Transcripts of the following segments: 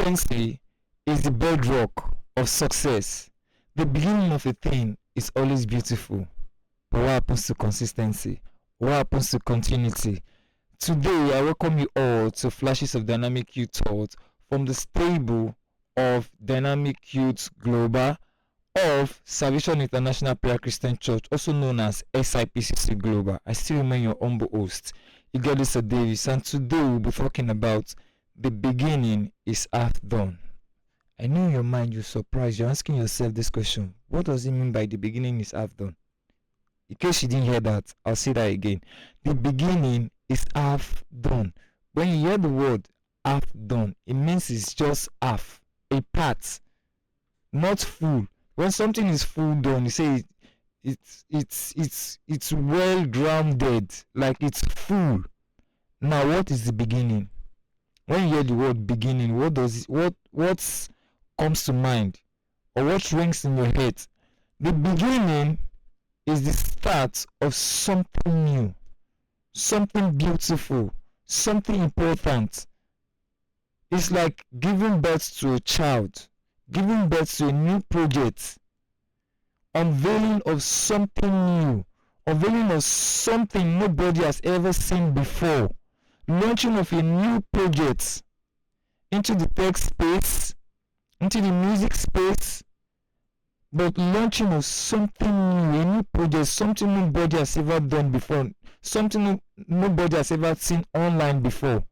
Consistency is the bedrock of success. The beginning of a thing is always beautiful. But what happens to consistency? What happens to continuity? Today, I welcome you all to Flashes of Dynamic Youth Thought from the stable of Dynamic Youth Global of Salvation International Prayer Christian Church, also known as SIPCC Global. I still remain your humble host, Ighedosa Davies, and today we'll be talking about the beginning is half done. I know in your mind you're surprised. You're asking yourself this question. What does it mean by the beginning is half done? In case you didn't hear that, I'll say that again. The beginning is half done. When you hear the word half done, it means it's just half, a part, not full. When something is full done, you say it's well grounded, like it's full. Now, what is the beginning? When you hear the word beginning, what comes to mind, or what rings in your head? The beginning is the start of something new, something beautiful, something important. It's like giving birth to a child, giving birth to a new project, unveiling of something new, unveiling of something nobody has ever seen before, launching of a new project into the tech space, into the music space, but launching of something new, a new project, something nobody has ever done before, something nobody has ever seen online before.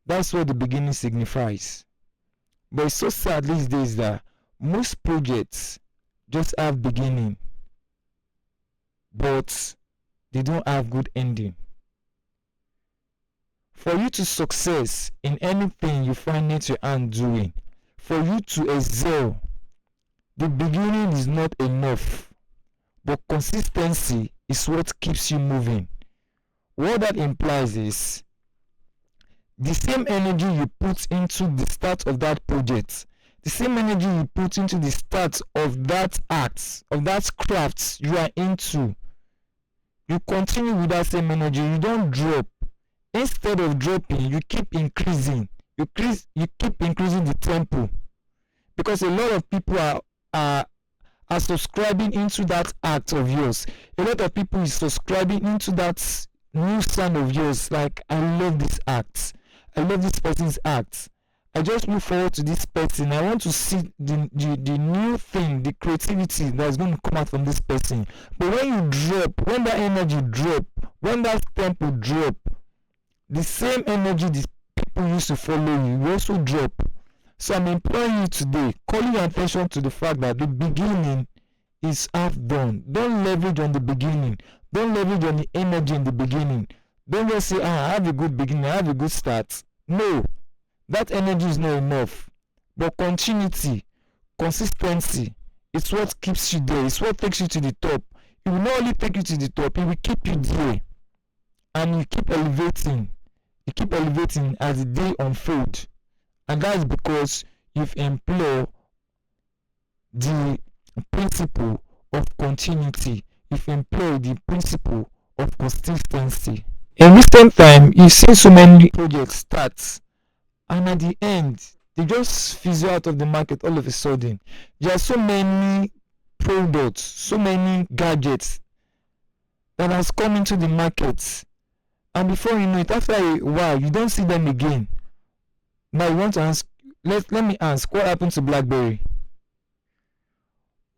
That's what the beginning signifies. But it's so sad these days that most projects just have beginning, but they don't have good ending. For you to success in anything you find it your hand doing, for you to excel, the beginning is not enough, but consistency is what keeps you moving. What that implies is the same energy you put into the start of that project, the same energy you put into the start of that act, of that craft you are into, you continue with that same energy. You don't drop. Instead of dropping, you keep increasing. You keep increasing the tempo, because a lot of people are subscribing into that act of yours. A lot of people is subscribing into that new sound of yours. Like, I love this act. I love this person's act. I just look forward to this person. I want to see the new thing, the creativity that's going to come out from this person. But when you drop, when that energy drop, when that tempo drop, the same energy the people used to follow you will also drop. So I'm imploring you today, calling your attention to the fact that the beginning is half done. Don't leverage on the beginning. Don't leverage on the energy in the beginning. Don't just say, I have a good beginning, I have a good start. No, that energy is not enough. But continuity, consistency, it's what keeps you there. It's what takes you to the top. It will not only take you to the top, it will keep you there. And you keep elevating. You keep elevating as the day unfolds. And that is because you've employed the principle of continuity. You've employed the principle of consistency. In recent time, you've seen so many projects start, and at the end, they just fizzle out of the market all of a sudden. There are so many products, so many gadgets that has come into the market, and before you know it, after a while, you don't see them again. Now you want to ask, let me ask, what happened to BlackBerry?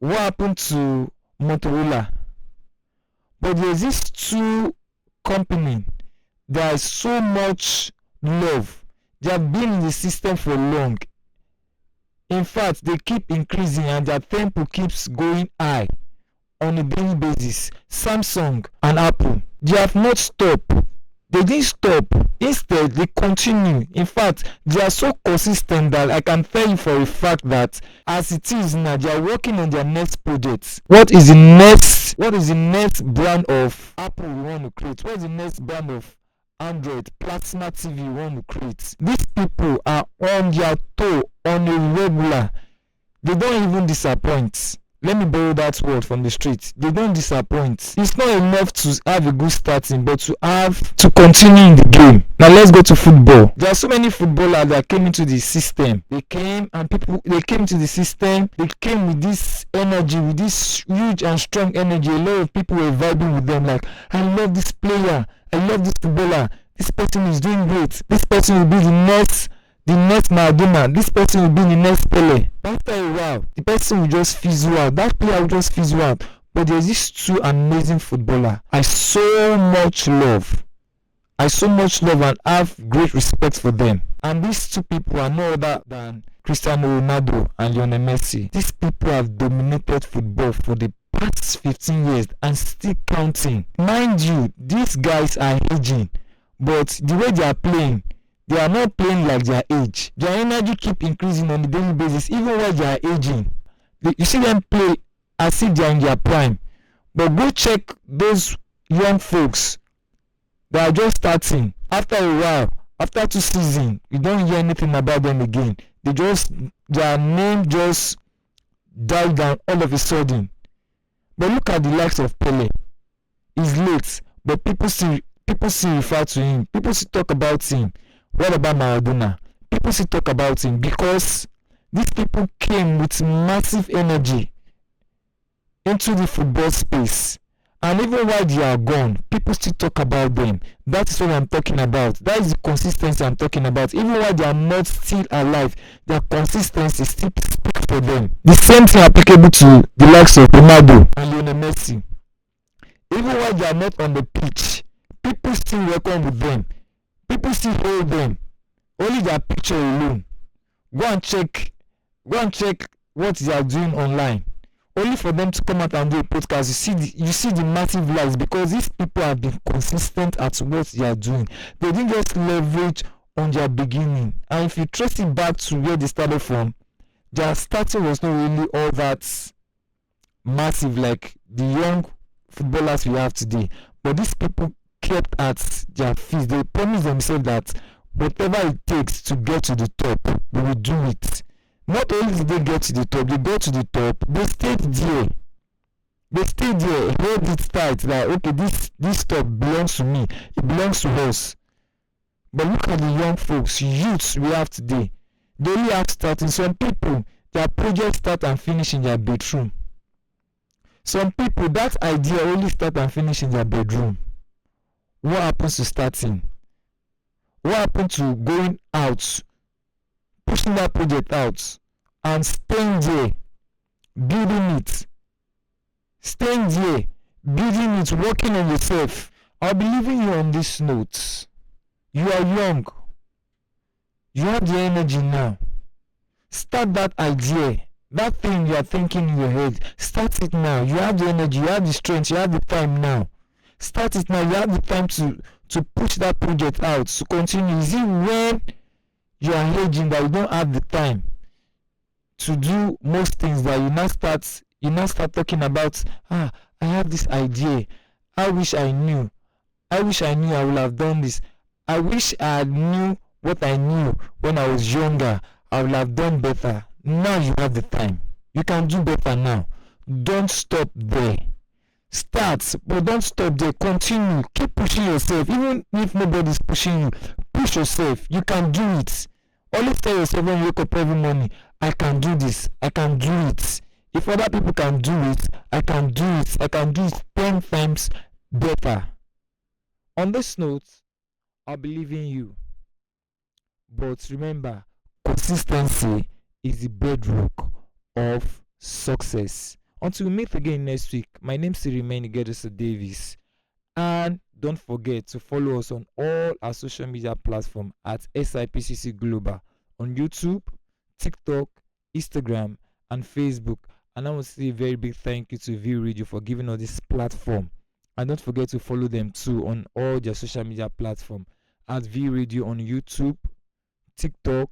What happened to Motorola? But there's these two companies that is so much love. They have been in the system for long. In fact, they keep increasing and their tempo keeps going high on a daily basis. Samsung and Apple, they have not stopped. They didn't stop. Instead, they continue. In fact, they are so consistent that I can tell you for a fact that as it is now, they are working on their next projects. What is the next brand of Apple we want to create? What is the next brand of Android Plasma TV we want to create? These people are on their toe on a regular. They don't even disappoint. let me borrow that word from the street, they don't disappoint. It's not enough to have a good starting, but to continue in the game. Now let's go to football. There are so many footballers that came into the system. They came to the system. They came with this energy, with this huge and strong energy. A lot of people were vibing with them, like, I love this player, I love this footballer, this person is doing great, this person will be the next Maradona, this person will be the next Pele. After a while, the person will just fizzle out. That player will just fizzle out. But there's these two amazing footballers I so much love and have great respect for them. And these two people are no other than Cristiano Ronaldo and Lionel Messi. These people have dominated football for the past 15 years and still counting. Mind you, these guys are aging, but the way they are playing, they are not playing like their age. Their energy keep increasing on a daily basis, even while they are aging. You see them play as if they are in their prime. But go check those young folks that are just starting. After a while, after 2 seasons, you don't hear anything about them again. Their name just died down all of a sudden. But look at the likes of Pele. He's late, but people still refer to him. People still talk about him. What about Maradona? People still talk about him because these people came with massive energy into the football space. And even while they are gone, people still talk about them. That is what I'm talking about. That is the consistency I'm talking about. Even while they are not still alive, their consistency still speaks for them. The same thing applicable to the likes of Ronaldo and Lionel Messi. Even while they are not on the pitch, people still welcome with them. People still hold them. Only their picture alone. Go and check what they are doing online. Only for them to come out and do a podcast, you see the massive lies, because these people have been consistent at what they are doing. They didn't just leverage on their beginning. And if you trace it back to where they started from, their starting was not really all that massive like the young footballers we have today. But these people kept at their feet. They promised themselves that whatever it takes to get to the top, they will do it. Not only did they get to the top, they got to the top, they stayed there. Held it tight, like, okay, this top belongs to me, it belongs to us. But look at the young folks, youths we have today. They only have starting. Some people, their projects start and finish in their bedroom. Some people, that idea only start and finish in their bedroom. What happens to starting? What happened to going out, pushing that project out, and staying there, building it, working on yourself? I'll be leaving you on this note. You are young. You have the energy now. Start that idea. That thing you are thinking in your head. Start it now. You have the energy, you have the strength, you have the time now. Start it now. You have the time to push that project out, to continue. Is it when you are aging that you don't have the time to do most things that you now start talking about, I have this idea. I wish I knew I would have done this. I wish I knew what I knew when I was younger. I would have done better. Now you have the time. You can do better now. Don't stop there. Start, but don't stop there. Continue. Keep pushing yourself. Even if nobody's pushing you, push yourself. You can do it. Always tell yourself when you wake up every morning, I can do this. I can do it. If other people can do it, I can do it. I can do it 10 times better. On this note, I believe in you. But remember, consistency is the bedrock of success. Until we meet again next week, my name still remains Ighedosa Davies. And don't forget to follow us on all our social media platforms at SIPCC Global on YouTube, TikTok, Instagram, and Facebook. And I want to say a very big thank you to View Radio for giving us this platform. And don't forget to follow them too on all their social media platforms at View Radio on YouTube, TikTok,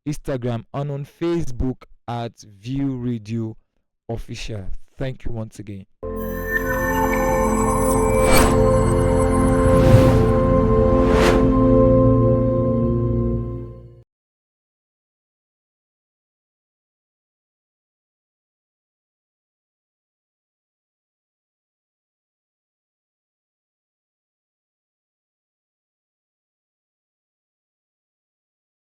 Instagram, and on Facebook at View Radio Official. Thank you once again.